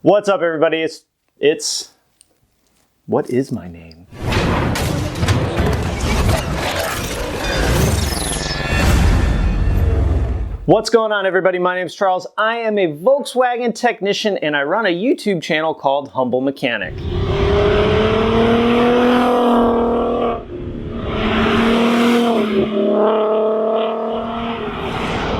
What's up, everybody? What is my name? What's going on, everybody? My name's Charles. I am a Volkswagen technician and I run a YouTube channel called Humble Mechanic.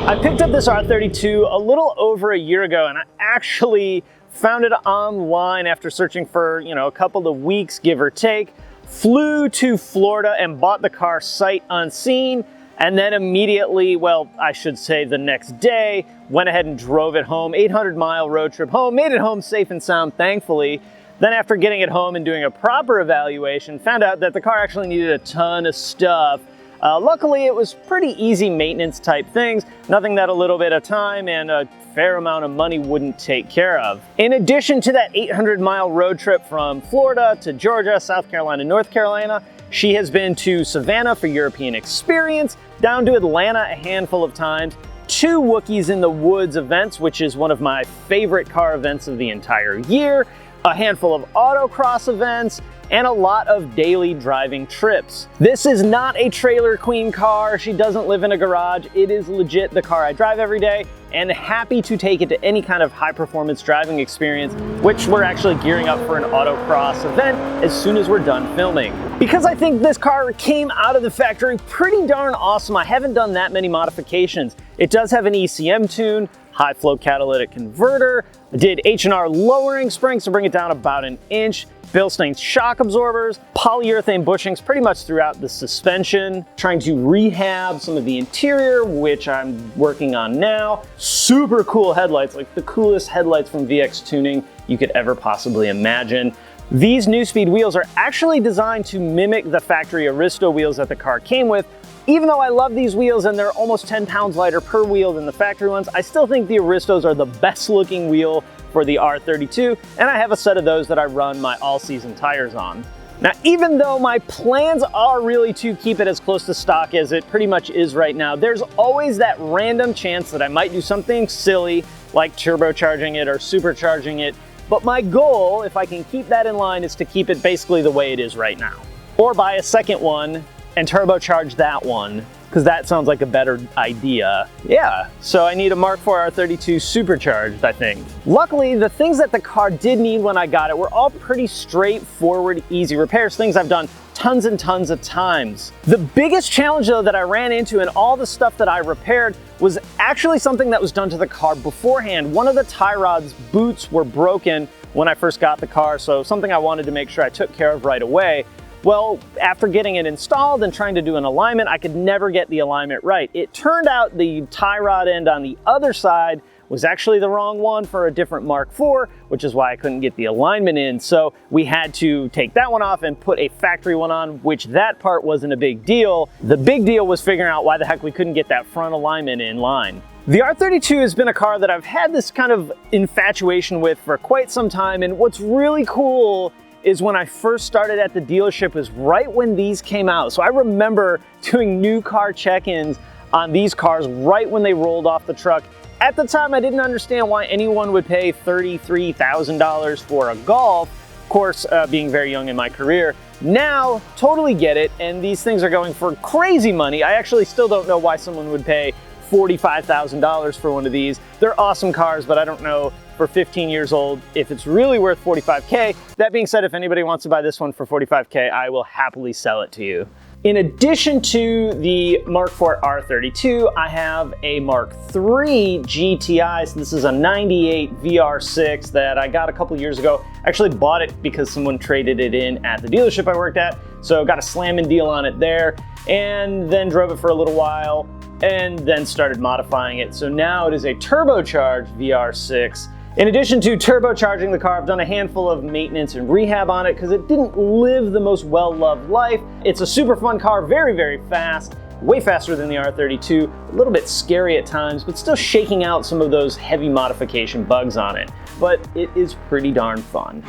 I picked up this R32 a little over a year ago, and I actually found it online after searching for, a couple of weeks, give or take. Flew to Florida and bought the car sight unseen, and then immediately, well, I should say the next day, went ahead and drove it home. 800-mile road trip home, made it home safe and sound, thankfully. Then after getting it home and doing a proper evaluation, found out that the car actually needed a ton of stuff. Luckily, it was pretty easy maintenance type things, nothing that a little bit of time and a fair amount of money wouldn't take care of. In addition to that 800-mile road trip from Florida to Georgia, South Carolina, North Carolina, she has been to Savannah for European experience, down to Atlanta a handful of times, 2 Wookiees in the Woods events, which is one of my favorite car events of the entire year, a handful of autocross events, and a lot of daily driving trips. This is not a trailer queen car. She doesn't live in a garage. It is legit the car I drive every day, and happy to take it to any kind of high performance driving experience, which we're actually gearing up for an autocross event as soon as we're done filming. Because I think this car came out of the factory pretty darn awesome. I haven't done that many modifications. It does have an ECM tune, high flow catalytic converter. I did H&R lowering springs to bring it down about an inch. Bilstein shock absorbers, polyurethane bushings pretty much throughout the suspension, trying to rehab some of the interior, which I'm working on now. Super cool headlights, like the coolest headlights from VX Tuning you could ever possibly imagine. These New Speed wheels are actually designed to mimic the factory Aristo wheels that the car came with. Even though I love these wheels and they're almost 10 pounds lighter per wheel than the factory ones, I still think the Aristos are the best looking wheel for the R32, and I have a set of those that I run my all-season tires on. Now, even though my plans are really to keep it as close to stock as it pretty much is right now, there's always that random chance that I might do something silly, like turbocharging it or supercharging it, but my goal, if I can keep that in line, is to keep it basically the way it is right now. Or buy a second one and turbocharge that one, because that sounds like a better idea. Yeah, so I need a Mark IV R32 supercharged, I think. Luckily, the things that the car did need when I got it were all pretty straightforward, easy repairs, things I've done tons and tons of times. The biggest challenge, though, that I ran into in all the stuff that I repaired was actually something that was done to the car beforehand. One of the tie rod's boots were broken when I first got the car, so something I wanted to make sure I took care of right away. Well, after getting it installed and trying to do an alignment, I could never get the alignment right. It turned out the tie rod end on the other side was actually the wrong one for a different Mark IV, which is why I couldn't get the alignment in. So we had to take that one off and put a factory one on, which that part wasn't a big deal. The big deal was figuring out why the heck we couldn't get that front alignment in line. The R32 has been a car that I've had this kind of infatuation with for quite some time, and what's really cool is when I first started at the dealership was right when these came out. So I remember doing new car check-ins on these cars right when they rolled off the truck. At the time, I didn't understand why anyone would pay $33,000 for a Golf, of course, being very young in my career. Now, totally get it, and these things are going for crazy money. I actually still don't know why someone would pay $45,000 for one of these. They're awesome cars, but I don't know for 15 years old if it's really worth $45K. That being said, if anybody wants to buy this one for $45K, I will happily sell it to you. In addition to the Mark IV R32, I have a Mark III GTI. So this is a 98 VR6 that I got a couple years ago. I actually bought it because someone traded it in at the dealership I worked at. So got a slamming deal on it there, and then drove it for a little while and then started modifying it. So now it is a turbocharged VR6. In addition to turbocharging the car, I've done a handful of maintenance and rehab on it because it didn't live the most well-loved life. It's a super fun car, very, very fast, way faster than the R32, a little bit scary at times, but still shaking out some of those heavy modification bugs on it. But it is pretty darn fun.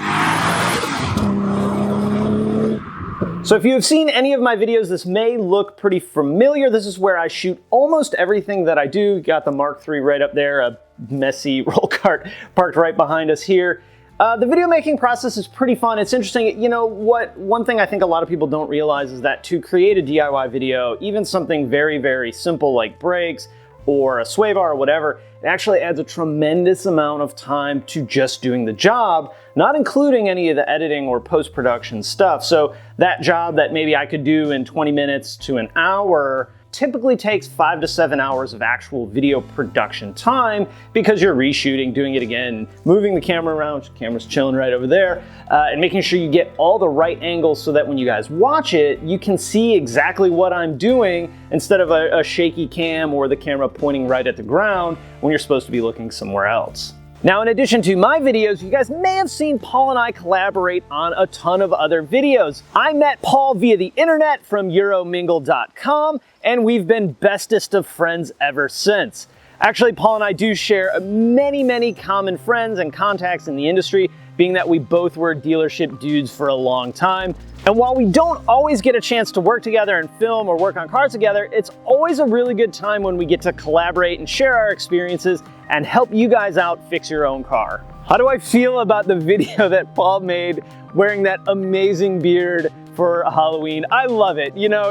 So if you have seen any of my videos, this may look pretty familiar. This is where I shoot almost everything that I do. Got the Mark III right up there, a messy roll cart parked right behind us here. The video making process is pretty fun. It's interesting. You know what? One thing I think a lot of people don't realize is that to create a DIY video, even something very, very simple like brakes or a sway bar or whatever, it actually adds a tremendous amount of time to just doing the job, not including any of the editing or post-production stuff. So that job that maybe I could do in 20 minutes to an hour typically takes 5 to 7 hours of actual video production time because you're reshooting, doing it again, moving the camera around, the camera's chilling right over there, and making sure you get all the right angles so that when you guys watch it, you can see exactly what I'm doing instead of a shaky cam or the camera pointing right at the ground when you're supposed to be looking somewhere else. Now, in addition to my videos, you guys may have seen Paul and I collaborate on a ton of other videos. I met Paul via the internet from Euromingle.com, and we've been bestest of friends ever since. Actually, Paul and I do share many common friends and contacts in the industry, being that we both were dealership dudes for a long time. And while we don't always get a chance to work together and film or work on cars together, it's always a really good time when we get to collaborate and share our experiences and help you guys out fix your own car. How do I feel about the video that Paul made wearing that amazing beard for Halloween? I love it. You know,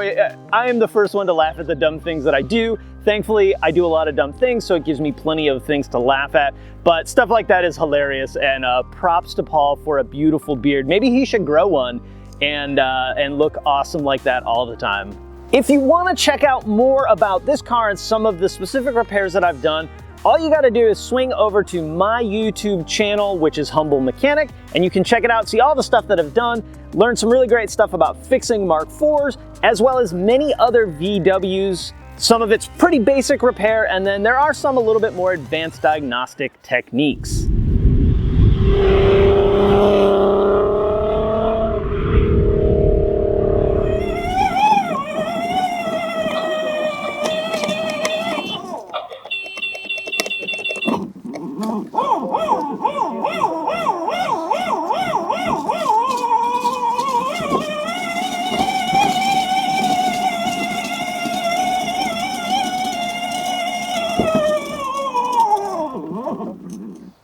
I am the first one to laugh at the dumb things that I do. Thankfully, I do a lot of dumb things, so it gives me plenty of things to laugh at. But stuff like that is hilarious, and props to Paul for a beautiful beard. Maybe he should grow one and look awesome like that all the time. If you want to check out more about this car and some of the specific repairs that I've done, all you got to do is swing over to my YouTube channel, which is Humble Mechanic, and you can check it out, see all the stuff that I've done, learn some really great stuff about fixing Mark IVs, as well as many other VWs. Some of it's pretty basic repair, and then there are some a little bit more advanced diagnostic techniques.